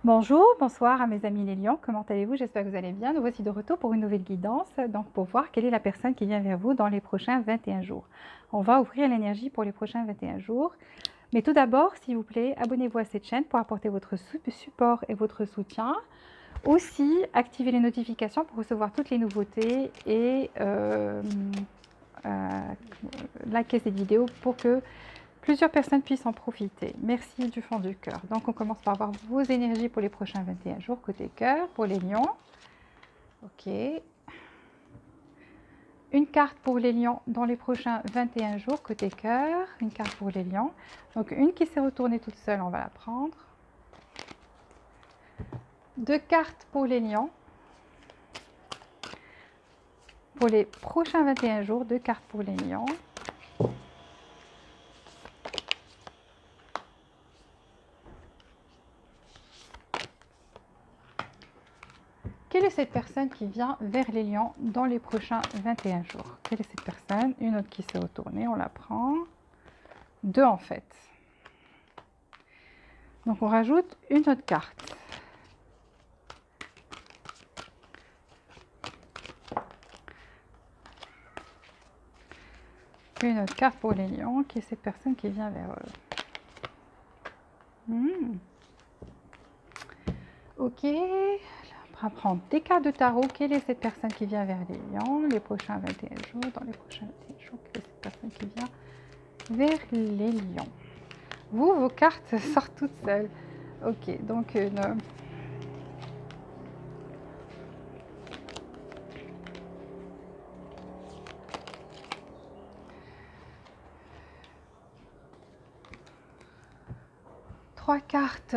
Bonjour, bonsoir à mes amis les lions, comment allez-vous? J'espère que vous allez bien. Nous voici de retour pour une nouvelle guidance, donc pour voir quelle est la personne qui vient vers vous dans les prochains 21 jours. On va ouvrir l'énergie pour les prochains 21 jours. Mais tout d'abord, s'il vous plaît, abonnez-vous à cette chaîne pour apporter votre support et votre soutien. Aussi, activez les notifications pour recevoir toutes les nouveautés et likez cette vidéo pour que plusieurs personnes puissent en profiter. Merci du fond du cœur. Donc, on commence par voir vos énergies pour les prochains 21 jours, côté cœur, pour les lions. Ok. Une carte pour les lions dans les prochains 21 jours, côté cœur. Une carte pour les lions. Donc, une qui s'est retournée toute seule, on va la prendre. Deux cartes pour les lions. Pour les prochains 21 jours, deux cartes pour les lions. Quelle est cette personne qui vient vers les lions dans les prochains 21 jours? Quelle est cette personne? Une autre qui s'est retournée, on la prend. Deux en fait. Donc on rajoute une autre carte. Une autre carte pour les lions, qui est cette personne qui vient vers eux. Ok, on va prendre des cartes de tarot. Quelle est cette personne qui vient vers les lions les prochains 21 jours? Dans les prochains 21 jours, quelle est cette personne qui vient vers les lions? Vous, vos cartes sortent toutes seules. Ok, donc une... Trois cartes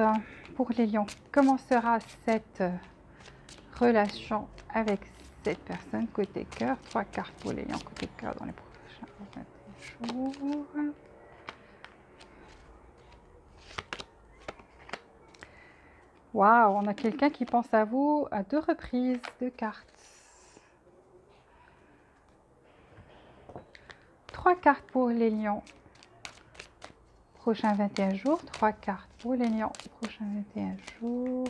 pour les lions. Comment sera cette relation avec cette personne côté cœur? Trois cartes pour les lions côté cœur dans les prochains 21 jours. Waouh, on a quelqu'un qui pense à vous à deux reprises, deux cartes. Trois cartes pour les lions. Prochains 21 jours. Trois cartes pour les lions. Prochains 21 jours.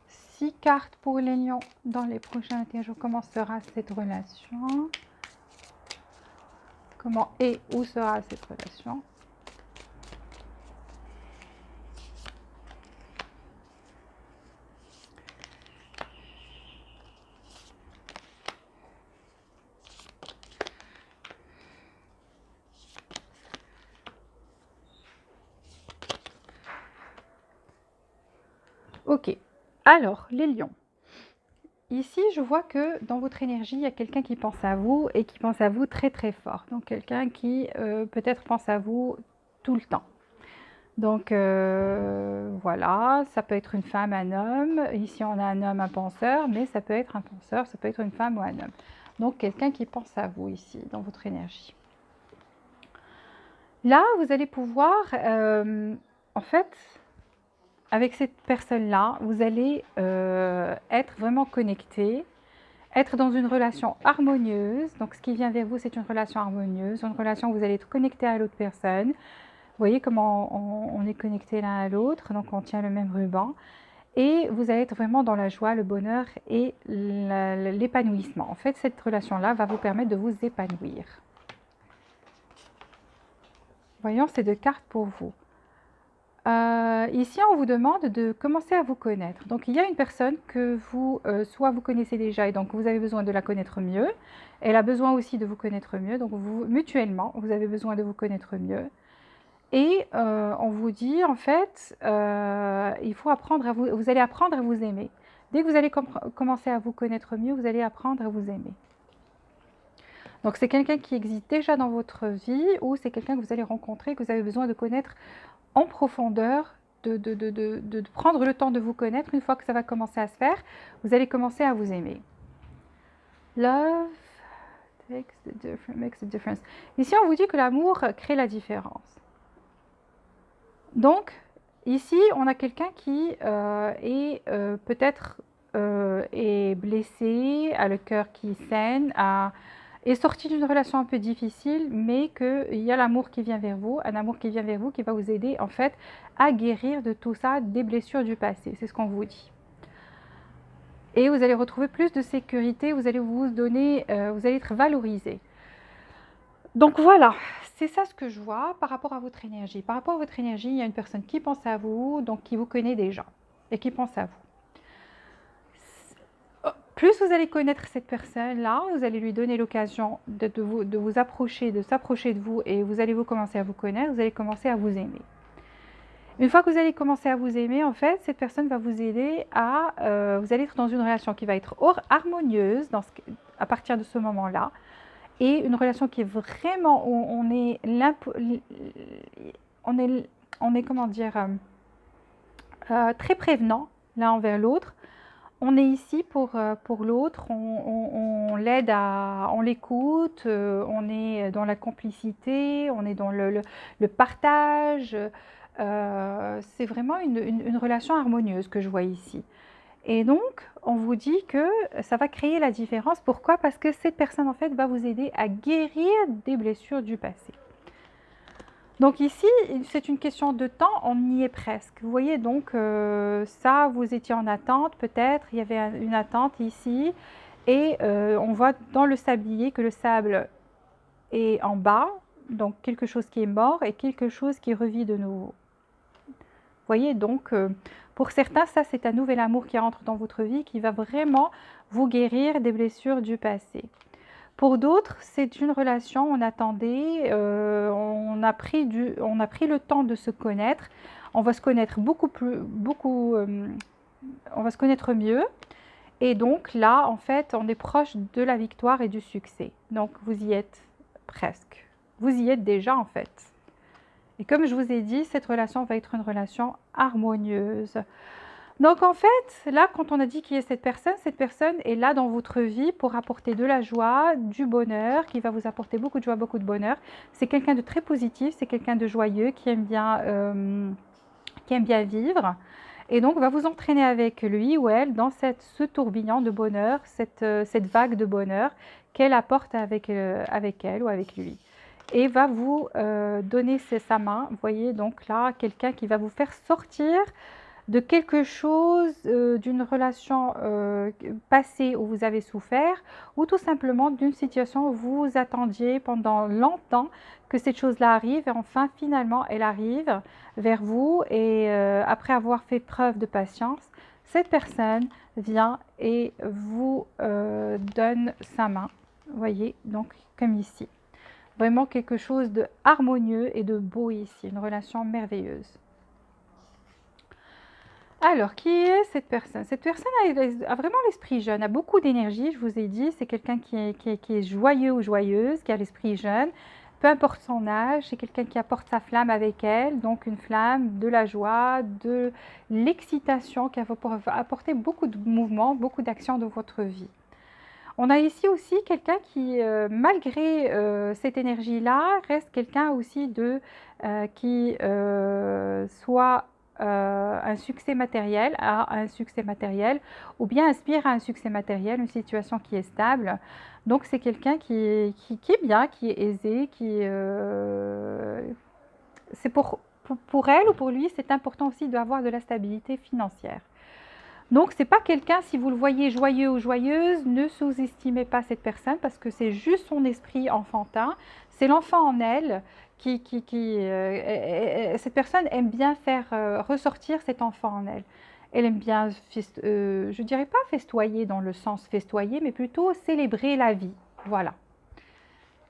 Six cartes pour les lions dans les prochains 21 jours. Comment sera cette relation? Comment et où sera cette relation? Ok, alors les lions. Ici, je vois que dans votre énergie, il y a quelqu'un qui pense à vous et qui pense à vous très très fort. Donc quelqu'un qui peut-être pense à vous tout le temps. Donc voilà, ça peut être une femme, un homme. Ici, on a un homme, un penseur, mais ça peut être un penseur, ça peut être une femme ou un homme. Donc quelqu'un qui pense à vous ici, dans votre énergie. Là, vous allez pouvoir, en fait, avec cette personne-là, vous allez être vraiment connecté, être dans une relation harmonieuse. Donc, ce qui vient vers vous, c'est une relation harmonieuse, une relation où vous allez être connecté à l'autre personne. Vous voyez comment on est connecté l'un à l'autre, donc on tient le même ruban. Et vous allez être vraiment dans la joie, le bonheur et l'épanouissement. En fait, cette relation-là va vous permettre de vous épanouir. Voyons ces deux cartes pour vous. Ici, on vous demande de commencer à vous connaître. Donc, il y a une personne que vous, soit vous connaissez déjà et donc vous avez besoin de la connaître mieux. Elle a besoin aussi de vous connaître mieux. Donc, vous, mutuellement, vous avez besoin de vous connaître mieux. Et on vous dit, en fait, il faut apprendre à vous allez apprendre à vous aimer. Dès que vous allez commencer à vous connaître mieux, vous allez apprendre à vous aimer. Donc, c'est quelqu'un qui existe déjà dans votre vie ou c'est quelqu'un que vous allez rencontrer, que vous avez besoin de connaître en profondeur, de prendre le temps de vous connaître. Une fois que ça va commencer à se faire, vous allez commencer à vous aimer. Love makes a difference. Ici, on vous dit que l'amour crée la différence. Donc, ici, on a quelqu'un qui est peut-être est blessé, a le cœur qui saigne, est sorti d'une relation un peu difficile, mais qu'il y a l'amour qui vient vers vous, un amour qui vient vers vous qui va vous aider en fait à guérir de tout ça, des blessures du passé. C'est ce qu'on vous dit. Et vous allez retrouver plus de sécurité, vous allez vous donner, vous allez être valorisé. Donc voilà, c'est ça ce que je vois par rapport à votre énergie. Par rapport à votre énergie, il y a une personne qui pense à vous, donc qui vous connaît déjà et qui pense à vous. Plus vous allez connaître cette personne-là, vous allez lui donner l'occasion de vous approcher, de s'approcher de vous et vous allez commencer à vous connaître, vous allez commencer à vous aimer. Une fois que vous allez commencer à vous aimer, en fait, cette personne va vous aider à... vous allez être dans une relation qui va être harmonieuse à partir de ce moment-là. Et une relation qui est vraiment... On est comment dire... très prévenant l'un envers l'autre. On est ici pour l'autre, on l'aide, on l'écoute, on est dans la complicité, on est dans le partage. C'est vraiment une relation harmonieuse que je vois ici. Et donc, on vous dit que ça va créer la différence. Pourquoi? Parce que cette personne, en fait, va vous aider à guérir des blessures du passé. Donc ici, c'est une question de temps, on y est presque. Vous voyez donc, ça, vous étiez en attente peut-être, il y avait une attente ici. Et on voit dans le sablier que le sable est en bas, donc quelque chose qui est mort et quelque chose qui revit de nouveau. Vous voyez donc, pour certains, ça c'est un nouvel amour qui entre dans votre vie, qui va vraiment vous guérir des blessures du passé. Pour d'autres, c'est une relation, on attendait, on a pris le temps de se connaître, on va se connaître on va se connaître mieux. Et donc là, en fait, on est proche de la victoire et du succès. Donc vous y êtes presque. Vous y êtes déjà en fait. Et comme je vous ai dit, cette relation va être une relation harmonieuse. Donc en fait, là, quand on a dit qui est cette personne est là dans votre vie pour apporter de la joie, du bonheur, qui va vous apporter beaucoup de joie, beaucoup de bonheur. C'est quelqu'un de très positif, c'est quelqu'un de joyeux, qui aime bien vivre. Et donc, va vous entraîner avec lui ou elle dans ce tourbillon de bonheur, cette vague de bonheur qu'elle apporte avec elle ou avec lui. Et va vous donner sa main. Vous voyez donc là, quelqu'un qui va vous faire sortir de quelque chose, d'une relation passée où vous avez souffert, ou tout simplement d'une situation où vous attendiez pendant longtemps que cette chose-là arrive, et enfin finalement elle arrive vers vous, et après avoir fait preuve de patience, cette personne vient et vous donne sa main, vous voyez, donc comme ici. Vraiment quelque chose de harmonieux et de beau ici, une relation merveilleuse. Alors, qui est cette personne? Cette personne a vraiment l'esprit jeune, a beaucoup d'énergie, je vous ai dit. C'est quelqu'un qui est joyeux ou joyeuse, qui a l'esprit jeune. Peu importe son âge, c'est quelqu'un qui apporte sa flamme avec elle. Donc, une flamme, de la joie, de l'excitation, qui va apporter beaucoup de mouvement, beaucoup d'action dans votre vie. On a ici aussi quelqu'un qui, malgré cette énergie-là, reste quelqu'un aussi qui soit un succès matériel, à un succès matériel, ou bien aspire à un succès matériel, une situation qui est stable. Donc c'est quelqu'un qui est bien, qui est aisé, c'est pour elle ou pour lui, c'est important aussi d'avoir de la stabilité financière. Donc, ce n'est pas quelqu'un, si vous le voyez joyeux ou joyeuse, ne sous-estimez pas cette personne parce que c'est juste son esprit enfantin. C'est l'enfant en elle cette personne aime bien faire ressortir cet enfant en elle. Elle aime bien, je ne dirais pas festoyer dans le sens festoyer, mais plutôt célébrer la vie. Voilà.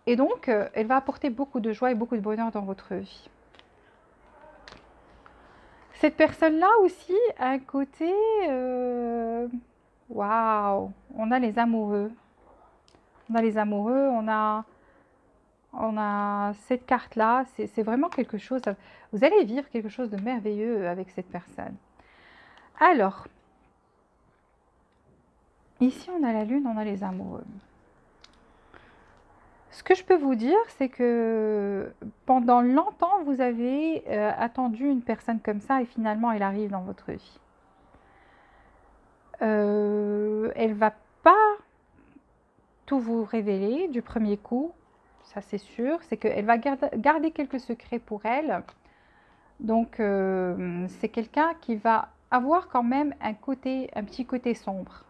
Et donc, elle va apporter beaucoup de joie et beaucoup de bonheur dans votre vie. Cette personne-là aussi a un côté... Waouh! On a les amoureux. On a les amoureux, on a cette carte-là. C'est vraiment quelque chose... Vous allez vivre quelque chose de merveilleux avec cette personne. Alors, ici on a la lune, on a les amoureux. Ce que je peux vous dire, c'est que pendant longtemps, vous avez attendu une personne comme ça et finalement, elle arrive dans votre vie. Elle va pas tout vous révéler du premier coup, ça c'est sûr. C'est qu'elle va garder quelques secrets pour elle. Donc, c'est quelqu'un qui va avoir quand même un petit côté sombre,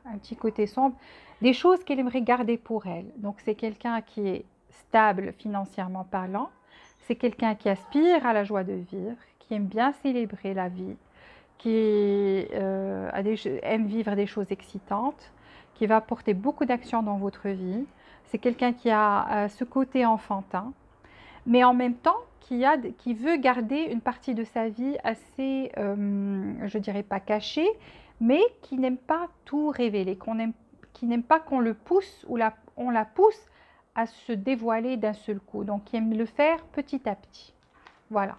des choses qu'elle aimerait garder pour elle. Donc, c'est quelqu'un qui est stable financièrement parlant, c'est quelqu'un qui aspire à la joie de vivre, qui aime bien célébrer la vie, qui aime vivre des choses excitantes, qui va apporter beaucoup d'actions dans votre vie. C'est quelqu'un qui a ce côté enfantin, mais en même temps qui veut garder une partie de sa vie assez, je dirais pas cachée, mais qui n'aime pas tout révéler, qui n'aime pas qu'on le pousse ou on la pousse à se dévoiler d'un seul coup, donc qui aime le faire petit à petit. Voilà.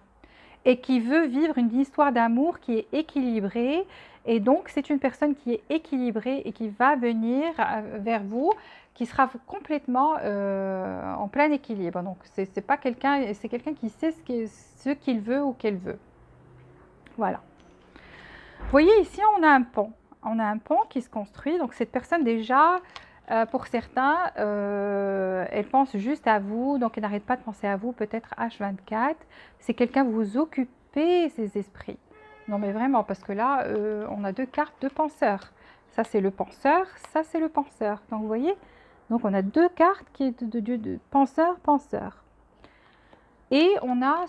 Et qui veut vivre une histoire d'amour qui est équilibrée. Et donc, c'est une personne qui est équilibrée et qui va venir vers vous, qui sera complètement en plein équilibre. Donc, c'est pas quelqu'un, c'est quelqu'un qui sait ce qu'il veut ou qu'elle veut. Voilà. Vous voyez, ici, on a un pont. On a un pont qui se construit. Donc, cette personne, déjà, pour certains, elle pense juste à vous. Donc, elle n'arrête pas de penser à vous, peut-être H24. C'est quelqu'un, vous occupez ses esprits. Non, mais vraiment, parce que là, on a deux cartes de penseur. Ça, c'est le penseur. Ça, c'est le penseur. Donc, vous voyez, donc on a deux cartes qui est de penseur. Et on a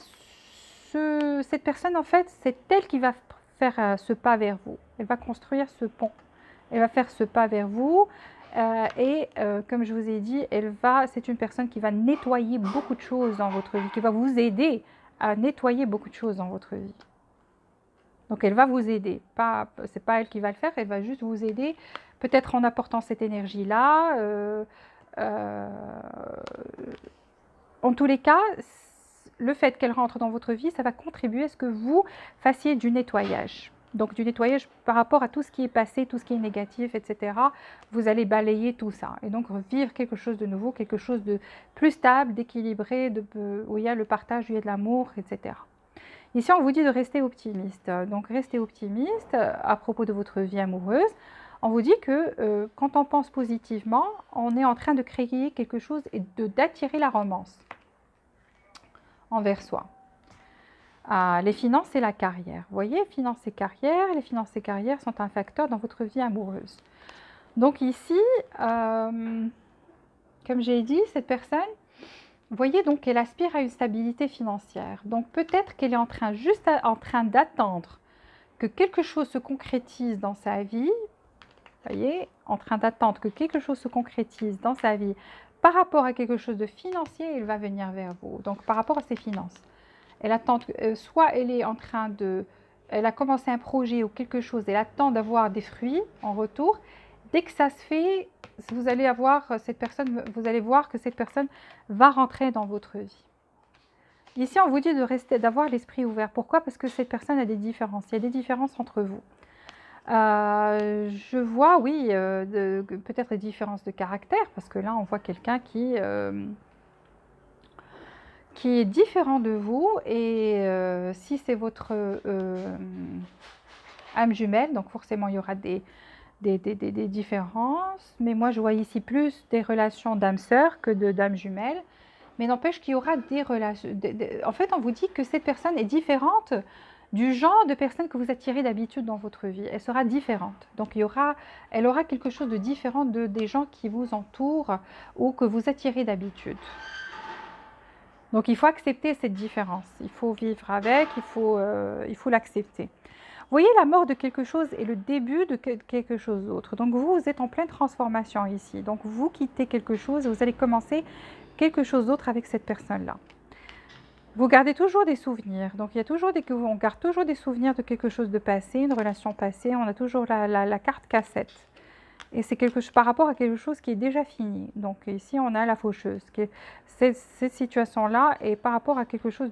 cette personne, en fait, c'est elle qui va faire ce pas vers vous. Elle va construire ce pont. Elle va faire ce pas vers vous. Comme je vous ai dit, c'est une personne qui va nettoyer beaucoup de choses dans votre vie, qui va vous aider à nettoyer beaucoup de choses dans votre vie. Donc, elle va vous aider. C'est pas elle qui va le faire, elle va juste vous aider, peut-être en apportant cette énergie-là. En tous les cas, le fait qu'elle rentre dans votre vie, ça va contribuer à ce que vous fassiez du nettoyage. Donc du nettoyage par rapport à tout ce qui est passé, tout ce qui est négatif, etc. Vous allez balayer tout ça et donc vivre quelque chose de nouveau, quelque chose de plus stable, d'équilibré, où il y a le partage, où il y a de l'amour, etc. Ici, on vous dit de rester optimiste. Donc restez optimiste à propos de votre vie amoureuse. On vous dit que quand on pense positivement, on est en train de créer quelque chose et d'attirer la romance envers soi. Les finances et la carrière. Vous voyez, finances et carrière, les finances et carrière sont un facteur dans votre vie amoureuse. Donc ici, comme j'ai dit, cette personne, vous voyez donc qu'elle aspire à une stabilité financière. Donc peut-être qu'elle est juste en train d'attendre que quelque chose se concrétise dans sa vie. Vous voyez, en train d'attendre que quelque chose se concrétise dans sa vie par rapport à quelque chose de financier, elle va venir vers vous. Donc par rapport à ses finances. Elle attend, soit elle a commencé un projet ou quelque chose, elle attend d'avoir des fruits en retour. Dès que ça se fait, vous allez voir que cette personne va rentrer dans votre vie. Ici, on vous dit d'avoir l'esprit ouvert. Pourquoi? Parce que cette personne a des différences. Il y a des différences entre vous. Je vois, oui, peut-être des différences de caractère, parce que là, on voit quelqu'un qui est différent de vous, et si c'est votre âme jumelle, donc forcément il y aura des différences, mais moi je vois ici plus des relations d'âme sœur que d'âme jumelle, mais n'empêche qu'il y aura des relations. En fait, on vous dit que cette personne est différente du genre de personne que vous attirez d'habitude dans votre vie. Elle sera différente. Donc elle aura quelque chose de différent des gens qui vous entourent ou que vous attirez d'habitude. Donc il faut accepter cette différence, il faut vivre avec, il faut l'accepter. Vous voyez, la mort de quelque chose est le début de quelque chose d'autre. Donc vous êtes en pleine transformation ici. Donc vous quittez quelque chose et vous allez commencer quelque chose d'autre avec cette personne-là. Vous gardez toujours des souvenirs. Donc on garde toujours des souvenirs de quelque chose de passé, une relation passée. On a toujours la carte cassette. Et c'est quelque chose par rapport à quelque chose qui est déjà fini. Donc ici, on a la faucheuse. Cette situation-là est par rapport à quelque chose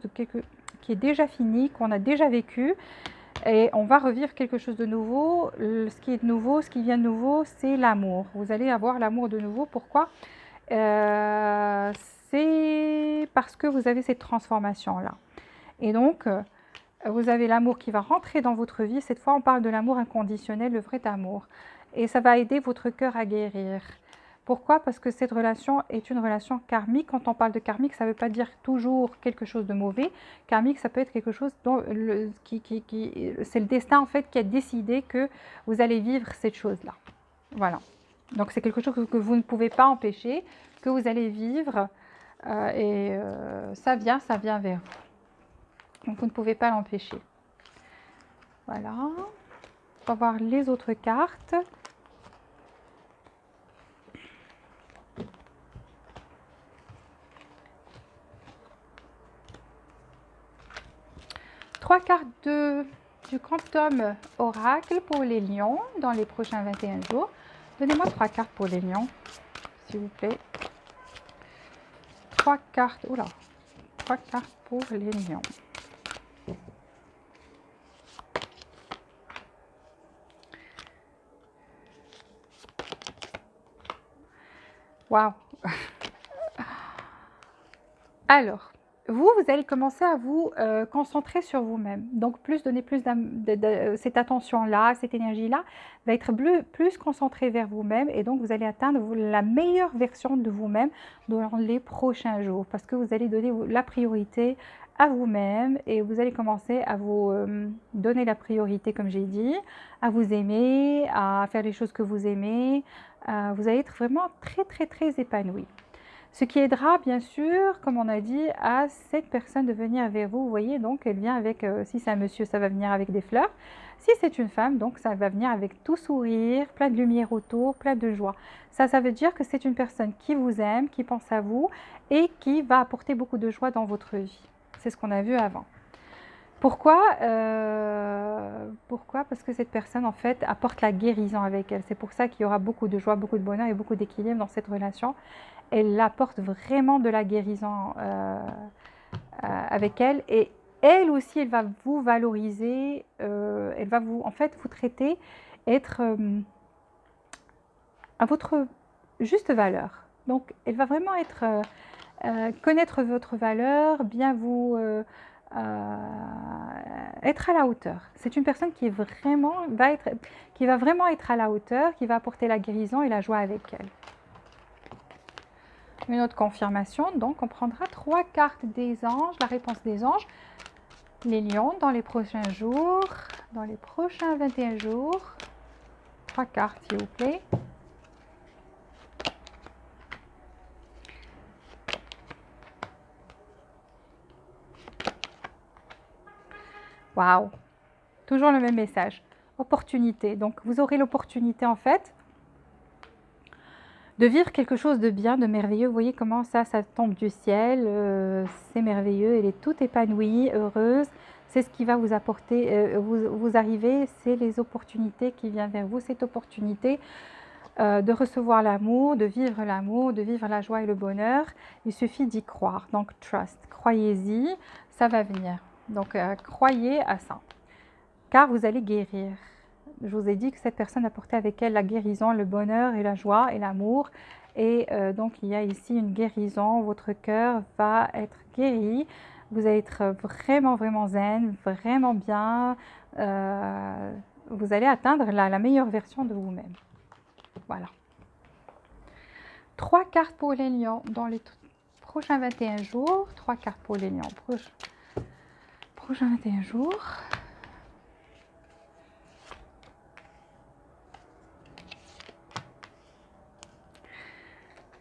qui est déjà fini, qu'on a déjà vécu. Et on va revivre quelque chose de nouveau. Ce qui est nouveau, ce qui vient de nouveau, c'est l'amour. Vous allez avoir l'amour de nouveau. Pourquoi? C'est parce que vous avez cette transformation-là. Et donc, vous avez l'amour qui va rentrer dans votre vie. Cette fois, on parle de l'amour inconditionnel, le vrai amour. et ça va aider votre cœur à guérir. Pourquoi? Parce que cette relation est une relation karmique. Quand on parle de karmique, ça ne veut pas dire toujours quelque chose de mauvais. Karmique, ça peut être quelque chose dont c'est le destin en fait qui a décidé que vous allez vivre cette chose-là. Voilà. Donc c'est quelque chose que vous ne pouvez pas empêcher, que vous allez vivre ça vient vers vous. Donc vous ne pouvez pas l'empêcher. Voilà. On va voir les autres cartes. Trois cartes du Quantum Oracle pour les lions dans les prochains 21 jours. Donnez-moi 3 cartes pour les lions, s'il vous plaît. 3 cartes, oula, 3 cartes pour les lions. Waouh. Alors, vous allez commencer à vous concentrer sur vous-même. Donc, donner plus cette attention-là, cette énergie-là, va être plus concentrée vers vous-même. Et donc, vous allez atteindre la meilleure version de vous-même dans les prochains jours. Parce que vous allez donner la priorité à vous-même et vous allez commencer à vous donner la priorité, comme j'ai dit, à vous aimer, à faire les choses que vous aimez. Vous allez être vraiment très, très, très épanoui. Ce qui aidera bien sûr, comme on a dit, à cette personne de venir vers vous. Vous voyez, donc elle vient avec, si c'est un monsieur, ça va venir avec des fleurs. Si c'est une femme, donc ça va venir avec tout sourire, plein de lumière autour, plein de joie. Ça veut dire que c'est une personne qui vous aime, qui pense à vous et qui va apporter beaucoup de joie dans votre vie. C'est ce qu'on a vu avant. Pourquoi? Parce que cette personne, en fait, apporte la guérison avec elle. C'est pour ça qu'il y aura beaucoup de joie, beaucoup de bonheur et beaucoup d'équilibre dans cette relation. Elle apporte vraiment de la guérison avec elle. Et elle aussi, elle va vous valoriser. Elle va vous, en fait, vous traiter, être à votre juste valeur. Donc, elle va vraiment être, connaître votre valeur, bien vous... être à la hauteur. C'est une personne qui va vraiment être à la hauteur, qui va apporter la guérison et la joie avec elle. Une autre confirmation, donc on prendra 3 cartes des anges, la réponse des anges, les lions dans les prochains jours, dans les prochains 21 jours. 3 cartes s'il vous plaît. Waouh! Toujours le même message. Opportunité. Donc, vous aurez l'opportunité, en fait, de vivre quelque chose de bien, de merveilleux. Vous voyez comment ça tombe du ciel. C'est merveilleux. Elle est toute épanouie, heureuse. C'est ce qui va vous apporter, vous arriver. C'est les opportunités qui viennent vers vous. Cette opportunité de recevoir l'amour, de vivre la joie et le bonheur. Il suffit d'y croire. Donc, trust. Croyez-y. Ça va venir. Donc, croyez à ça. Car vous allez guérir. Je vous ai dit que cette personne apportait avec elle la guérison, le bonheur et la joie et l'amour. Et donc, il y a ici une guérison. Votre cœur va être guéri. Vous allez être vraiment, vraiment zen, vraiment bien. Vous allez atteindre la meilleure version de vous-même. Voilà. 3 cartes pour les lions dans les prochains 21 jours. 3 cartes pour les lions. Prochains 21 jours.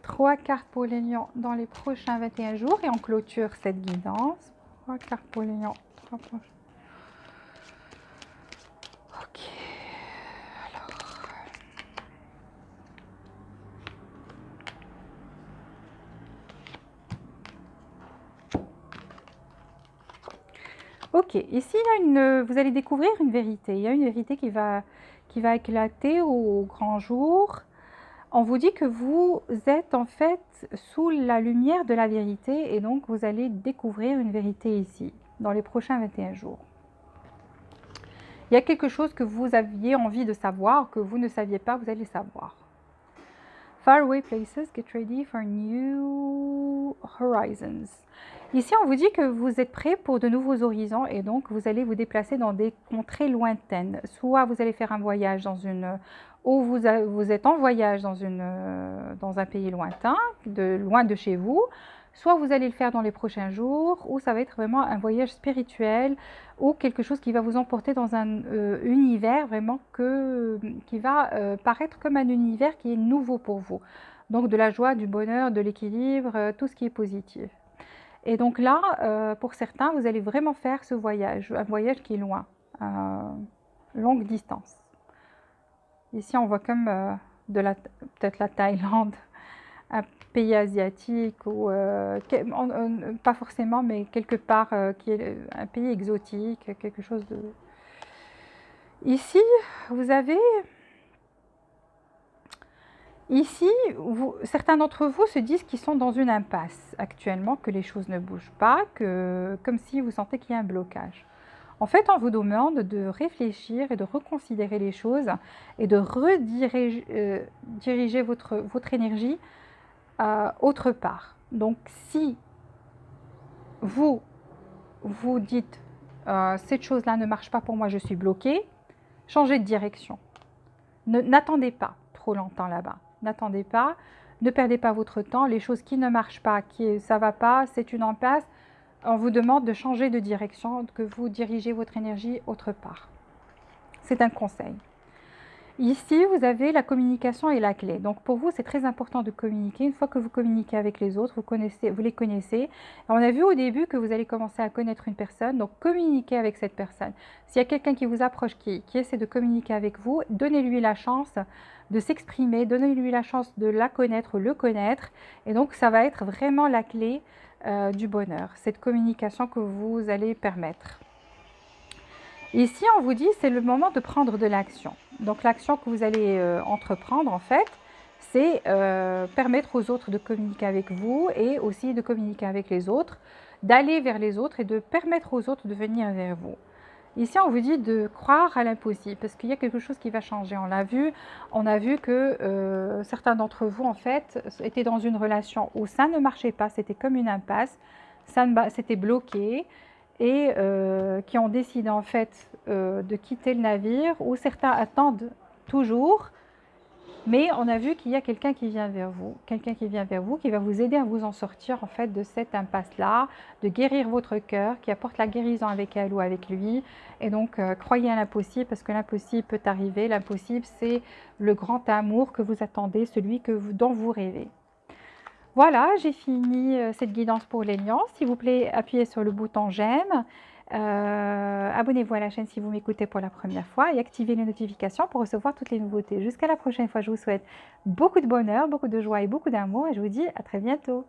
Trois cartes pour les lions dans les prochains 21 jours et on clôture cette guidance. 3 cartes pour les lions. 3 prochains. Ok. Alors. Ok. Ici, vous allez découvrir une vérité. Il y a une vérité qui va éclater au grand jour. On vous dit que vous êtes en fait sous la lumière de la vérité et donc vous allez découvrir une vérité ici, dans les prochains 21 jours. Il y a quelque chose que vous aviez envie de savoir, que vous ne saviez pas, vous allez savoir. Faraway places, get ready for new horizons. Ici, on vous dit que vous êtes prêts pour de nouveaux horizons et donc vous allez vous déplacer dans des contrées lointaines. Soit vous allez faire un voyage dans une... ou vous êtes en voyage dans un pays lointain, loin de chez vous. Soit vous allez le faire dans les prochains jours, ou ça va être vraiment un voyage spirituel, ou quelque chose qui va vous emporter dans un univers vraiment qui va paraître comme un univers qui est nouveau pour vous. Donc de la joie, du bonheur, de l'équilibre, tout ce qui est positif. Et donc là, pour certains, vous allez vraiment faire ce voyage, un voyage qui est loin, longue distance. Ici, on voit comme peut-être la Thaïlande, un pays asiatique ou pas forcément, mais quelque part qui est un pays exotique, quelque chose de... Ici, vous avez... Ici, certains d'entre vous se disent qu'ils sont dans une impasse actuellement, que les choses ne bougent pas, comme si vous sentez qu'il y a un blocage. En fait, on vous demande de réfléchir et de reconsidérer les choses et de rediriger votre énergie autre part. Donc, si vous dites cette chose-là ne marche pas pour moi, je suis bloqué, changez de direction. N'attendez pas trop longtemps là-bas. N'attendez pas, ne perdez pas votre temps. Les choses qui ne marchent pas, ça ne va pas, c'est une impasse. On vous demande de changer de direction, que vous dirigez votre énergie autre part. C'est un conseil. Ici, vous avez la communication et la clé. Donc pour vous, c'est très important de communiquer. Une fois que vous communiquez avec les autres, vous les connaissez. Et on a vu au début que vous allez commencer à connaître une personne, donc communiquez avec cette personne. S'il y a quelqu'un qui vous approche, qui essaie de communiquer avec vous, donnez-lui la chance de s'exprimer, donnez-lui la chance de la connaître, le connaître. Et donc ça va être vraiment la clé du bonheur, cette communication que vous allez permettre. Ici, on vous dit c'est le moment de prendre de l'action. Donc l'action que vous allez entreprendre, en fait, c'est permettre aux autres de communiquer avec vous et aussi de communiquer avec les autres, d'aller vers les autres et de permettre aux autres de venir vers vous. Ici, on vous dit de croire à l'impossible parce qu'il y a quelque chose qui va changer. On a vu que certains d'entre vous, en fait, étaient dans une relation où ça ne marchait pas, c'était comme une impasse, c'était bloqué et qui ont décidé en fait de quitter le navire, ou certains attendent toujours, mais on a vu qu'il y a quelqu'un qui vient vers vous, qui va vous aider à vous en sortir en fait de cette impasse-là, de guérir votre cœur, qui apporte la guérison avec elle ou avec lui. Et donc croyez à l'impossible parce que l'impossible peut arriver. L'impossible, c'est le grand amour que vous attendez, celui dont vous rêvez. Voilà, j'ai fini cette guidance pour les lions. S'il vous plaît, appuyez sur le bouton j'aime. Abonnez-vous à la chaîne si vous m'écoutez pour la première fois et activez les notifications pour recevoir toutes les nouveautés. Jusqu'à la prochaine fois, je vous souhaite beaucoup de bonheur, beaucoup de joie et beaucoup d'amour et je vous dis à très bientôt.